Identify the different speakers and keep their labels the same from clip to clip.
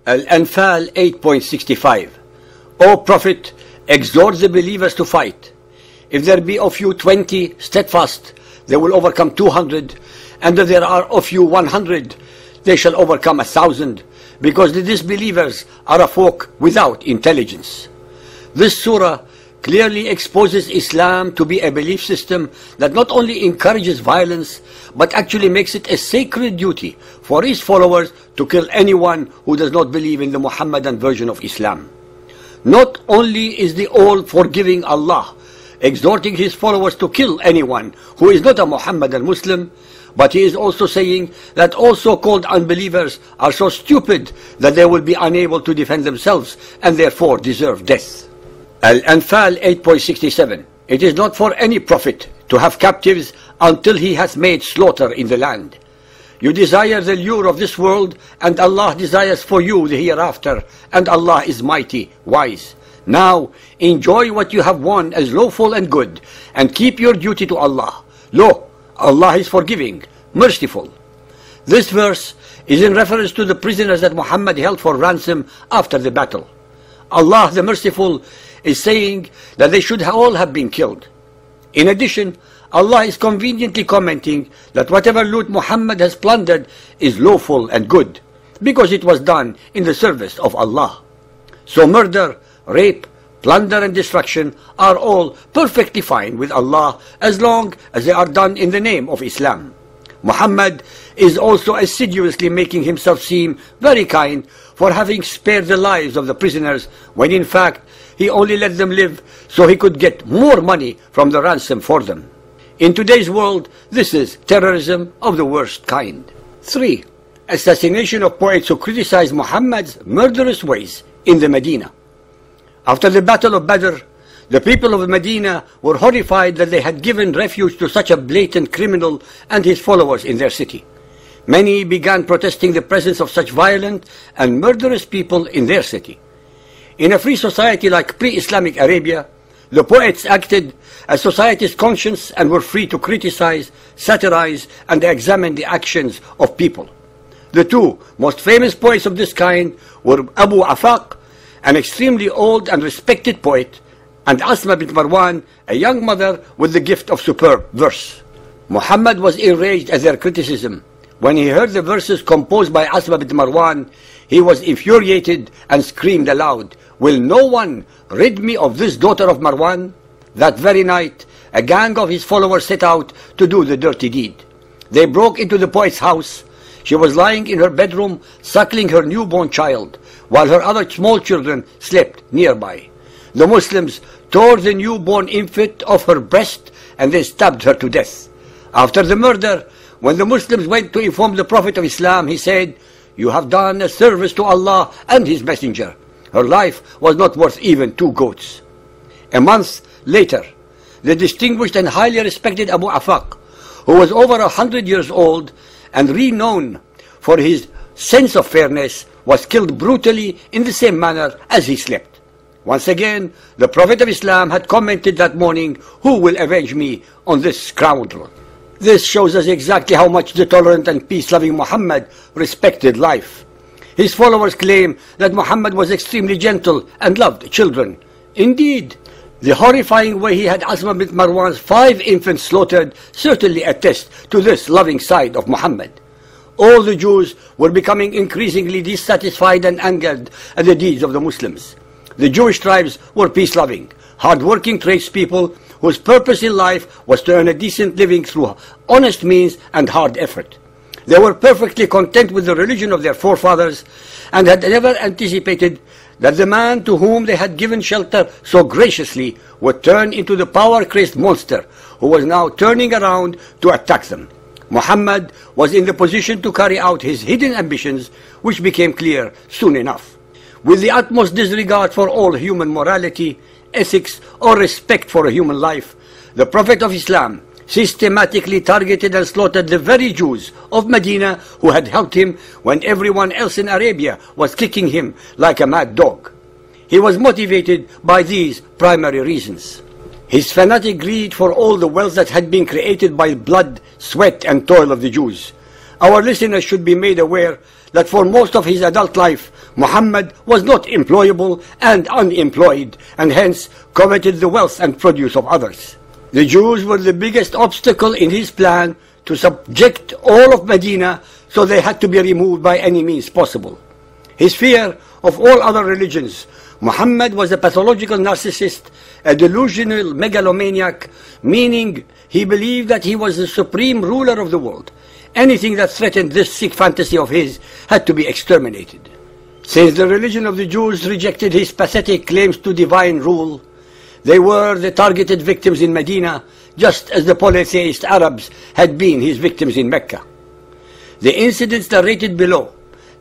Speaker 1: Al-Anfal 8.65. O Prophet, exhort the believers to fight. If there be of you 20 steadfast, they will overcome 200, and if there are of you 100, they shall overcome 1,000, because the disbelievers are a folk without intelligence. This surah clearly exposes Islam to be a belief system that not only encourages violence, but actually makes it a sacred duty for its followers to kill anyone who does not believe in the Muhammadan version of Islam. Not only is the all-forgiving Allah exhorting his followers to kill anyone who is not a Muhammadan Muslim, but he is also saying that all so-called unbelievers are so stupid that they will be unable to defend themselves and therefore deserve death. Al-Anfal 8.67. It is not for any prophet to have captives until he has made slaughter in the land. You desire the lure of this world, and Allah desires for you the hereafter, and Allah is mighty, wise. Now, enjoy what you have won as lawful and good, and keep your duty to Allah. Lo, Allah is forgiving, merciful. This verse is in reference to the prisoners that Muhammad held for ransom after the battle. Allah the Merciful is saying that they should all have been killed. In addition, Allah is conveniently commenting that whatever loot Muhammad has plundered is lawful and good, because it was done in the service of Allah. So murder, rape, plunder and destruction are all perfectly fine with Allah as long as they are done in the name of Islam. Muhammad is also assiduously making himself seem very kind for having spared the lives of the prisoners, when in fact he only let them live so he could get more money from the ransom for them. In today's world, this is terrorism of the worst kind. 3. Assassination of poets who criticize Muhammad's murderous ways in the Medina. After the Battle of Badr, the people of Medina were horrified that they had given refuge to such a blatant criminal and his followers in their city. Many began protesting the presence of such violent and murderous people in their city. In a free society like pre-Islamic Arabia, the poets acted as society's conscience and were free to criticize, satirize, and examine the actions of people. The two most famous poets of this kind were Abu Afaq, an extremely old and respected poet, and Asma bint Marwan, a young mother with the gift of superb verse. Muhammad was enraged at their criticism. When he heard the verses composed by Asma bint Marwan, he was infuriated and screamed aloud, "Will no one rid me of this daughter of Marwan?" That very night, a gang of his followers set out to do the dirty deed. They broke into the poet's house. She was lying in her bedroom, suckling her newborn child, while her other small children slept nearby. The Muslims tore the newborn infant off her breast and they stabbed her to death. After the murder, when the Muslims went to inform the Prophet of Islam, he said, "You have done a service to Allah and His Messenger. Her life was not worth even 2 goats." A month later, the distinguished and highly respected Abu Afaq, who was over 100 years old and renowned for his sense of fairness, was killed brutally in the same manner as he slept. Once again, the Prophet of Islam had commented that morning, "Who will avenge me on this scoundrel?" This shows us exactly how much the tolerant and peace-loving Muhammad respected life. His followers claim that Muhammad was extremely gentle and loved children. Indeed, the horrifying way he had Asma bint Marwan's 5 infants slaughtered certainly attests to this loving side of Muhammad. All the Jews were becoming increasingly dissatisfied and angered at the deeds of the Muslims. The Jewish tribes were peace-loving, hard-working tradespeople whose purpose in life was to earn a decent living through honest means and hard effort. They were perfectly content with the religion of their forefathers and had never anticipated that the man to whom they had given shelter so graciously would turn into the power-crazed monster who was now turning around to attack them. Muhammad was in the position to carry out his hidden ambitions, which became clear soon enough. With the utmost disregard for all human morality, ethics, or respect for a human life, the Prophet of Islam systematically targeted and slaughtered the very Jews of Medina who had helped him when everyone else in Arabia was kicking him like a mad dog. He was motivated by these primary reasons: his fanatic greed for all the wealth that had been created by blood, sweat, and toil of the Jews, Our listeners should be made aware that for most of his adult life, Muhammad was not employable and unemployed, and hence coveted the wealth and produce of others. The Jews were the biggest obstacle in his plan to subject all of Medina, so they had to be removed by any means possible. His fear of all other religions. Muhammad was a pathological narcissist, a delusional megalomaniac, meaning he believed that he was the supreme ruler of the world. Anything that threatened this sick fantasy of his had to be exterminated. Since the religion of the Jews rejected his pathetic claims to divine rule, they were the targeted victims in Medina, just as the polytheist Arabs had been his victims in Mecca. The incidents narrated below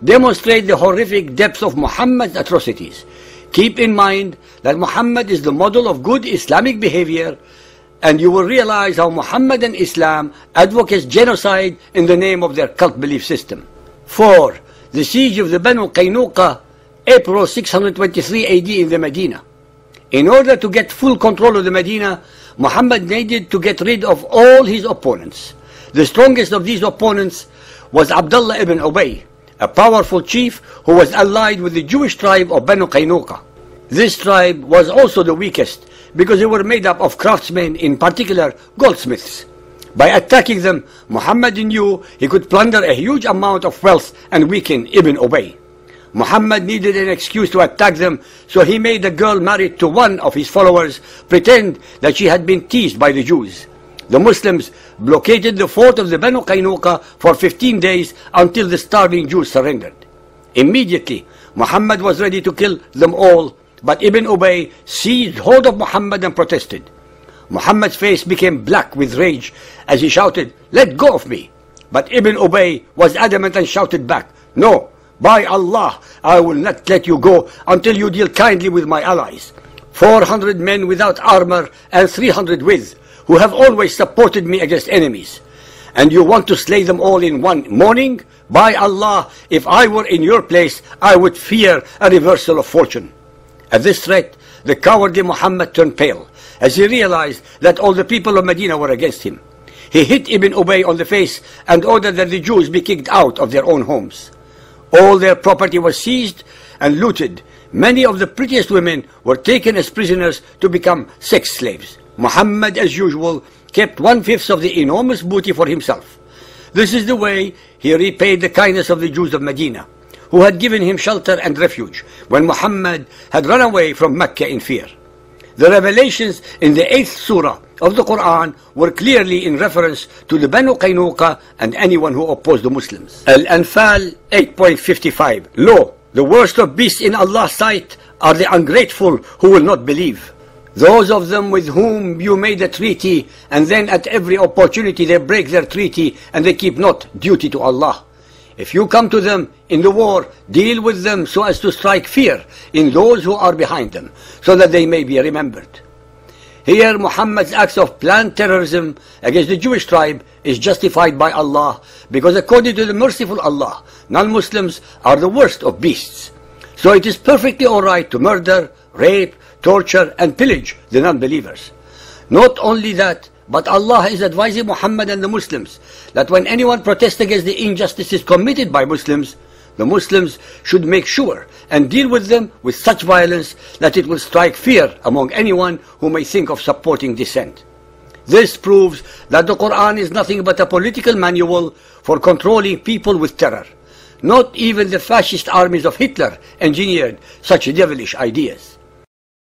Speaker 1: demonstrate the horrific depth of Muhammad's atrocities. Keep in mind that Muhammad is the model of good Islamic behavior, and you will realize how Muhammad and Islam advocates genocide in the name of their cult belief system. 4. The siege of the Banu Qaynuqa, April 623 AD in the Medina. In order to get full control of the Medina, Muhammad needed to get rid of all his opponents. The strongest of these opponents was Abdullah ibn Ubay, a powerful chief who was allied with the Jewish tribe of Banu Qaynuqa. This tribe was also the weakest because they were made up of craftsmen, in particular goldsmiths. By attacking them, Muhammad knew he could plunder a huge amount of wealth and weaken Ibn Ubay. Muhammad needed an excuse to attack them, so he made a girl married to one of his followers pretend that she had been teased by the Jews. The Muslims blockaded the fort of the Banu Qaynuqa for 15 days until the starving Jews surrendered. Immediately, Muhammad was ready to kill them all, but Ibn Ubay seized hold of Muhammad and protested. Muhammad's face became black with rage as he shouted, "Let go of me!" But Ibn Ubay was adamant and shouted back, "No, by Allah, I will not let you go until you deal kindly with my allies. 400 men without armor and 300 with, who have always supported me against enemies. And you want to slay them all in one morning? By Allah, if I were in your place, I would fear a reversal of fortune." At this threat, the cowardly Muhammad turned pale as he realized that all the people of Medina were against him. He hit Ibn Ubay on the face and ordered that the Jews be kicked out of their own homes. All their property was seized and looted. Many of the prettiest women were taken as prisoners to become sex slaves. Muhammad, as usual, kept 1/5 of the enormous booty for himself. This is the way he repaid the kindness of the Jews of Medina, who had given him shelter and refuge when Muhammad had run away from Mecca in fear. The revelations in the 8th surah of the Quran were clearly in reference to the Banu Qaynuqa and anyone who opposed the Muslims. Al-Anfal 8.55. Lo, the worst of beasts in Allah's sight are the ungrateful who will not believe. Those of them with whom you made a treaty, and then at every opportunity they break their treaty and they keep not duty to Allah. If you come to them in the war, deal with them so as to strike fear in those who are behind them, so that they may be remembered. Here Muhammad's acts of planned terrorism against the Jewish tribe is justified by Allah, because according to the merciful Allah, non-Muslims are the worst of beasts. So it is perfectly alright to murder, rape, torture and pillage the non-believers. Not only that, but Allah is advising Muhammad and the Muslims that when anyone protests against the injustices committed by Muslims, the Muslims should make sure and deal with them with such violence that it will strike fear among anyone who may think of supporting dissent. This proves that the Quran is nothing but a political manual for controlling people with terror. Not even the fascist armies of Hitler engineered such devilish ideas.